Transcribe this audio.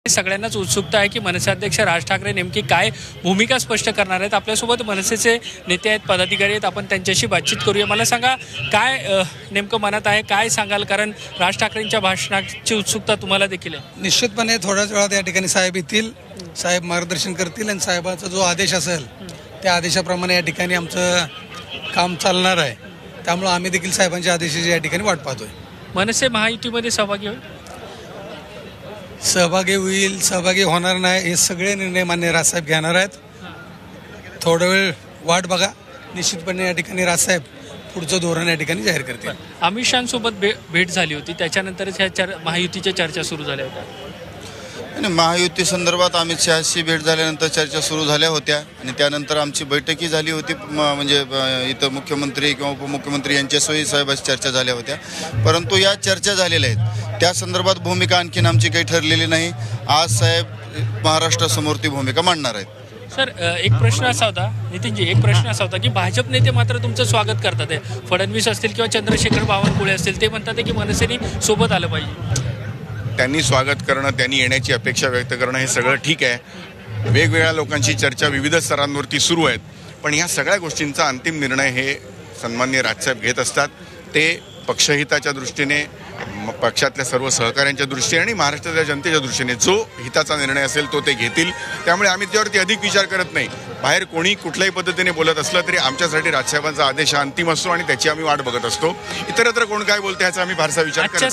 सगळ्यांनाच उत्सुकता आहे की मनसे अध्यक्ष राज ठाकरे नेमकी काय भूमिका स्पष्ट करणार आहेत। आपल्यासोबत मनसेचे नेते आहेत, पदाधिकारी आहेत, आपण त्यांच्याशी बातचीत करूया। मला सांगा काय नेमकं मनात आहे, काय सांगाल, कारण राज ठाकरेंच्या भाषणाची उत्सुकता तुम्हाला देखील आहे। निश्चितपणे थोड्याच वेळात या ठिकाणी साहेब येतील, साहेब मार्गदर्शन करतील आणि साहेबांचा जो आदेश असेल त्या आदेशाप्रमाणे या ठिकाणी आमचं काम चालणार आहे। त्यामुळे आम्ही देखील साहेबांच्या आदेशाची या ठिकाणी वाट पाहतोय। मनसे महायुतीमध्ये सहभागी होईल, सहभागी होणार नाही हे सगळे निर्णय मान्य राजसाहेब घेणार आहेत। थोडा वेळ वाट बघा, निश्चितपणे या ठिकाणी राजसाहेब पुढचं धोरण या ठिकाणी जाहीर करतील। अमित शहांसोबत भेट झाली होती, त्याच्यानंतरच ह्या महायुतीच्या चर्चा सुरू झाल्या होत्या। आणि महायुती संदर्भात अमित शहाशी भेट झाल्यानंतर चर्चा सुरू झाल्या होत्या आणि त्यानंतर आमची बैठकही झाली होती। म्हणजे इथं मुख्यमंत्री किंवा उपमुख्यमंत्री यांच्यासोयी साहेबांशी चर्चा झाल्या होत्या, परंतु या चर्चा झालेल्या आहेत त्या संदर्भात भूमिका आणखीन आमची काही ठरलेली नाही। आज साहेब महाराष्ट्रासमोर ती भूमिका मांडणार आहेत। सर, एक प्रश्न असा होता नितीनजी, एक प्रश्न असा होता की भाजप नेते मात्र तुमचं स्वागत करतात आहे, फडणवीस असतील किंवा चंद्रशेखर बावनकुळे असतील, ते म्हणतात की मनसेने सोबत आलं पाहिजे। त्यांनी स्वागत करणं, त्यांनी येण्याची अपेक्षा व्यक्त करणं हे सगळं ठीक आहे। वेगवेगळ्या लोकांची चर्चा विविध स्तरांवरती सुरू आहेत, पण ह्या सगळ्या गोष्टींचा अंतिम निर्णय हे सन्माननीय राजसाहेब घेत असतात। ते पक्षहिताच्या दृष्टीने, पक्षातल्या सर्व सहकाऱ्यांच्या दृष्टीने आणि महाराष्ट्राच्या जनतेच्या दृष्टीने जो हिताचा निर्णय असेल तो ते घेतील। त्यामुळे आम्ही त्यावरती अधिक विचार करत नाही। बाहेर कोणी कुठल्याही पद्धतीने बोलत असलं तरी आमच्यासाठी राजसाहेबांचा आदेश हा अंतिम असतो आणि त्याची आम्ही वाट बघत असतो। इतरत्र कोण काय बोलते ह्याचा आम्ही फारसा विचार करत नाही।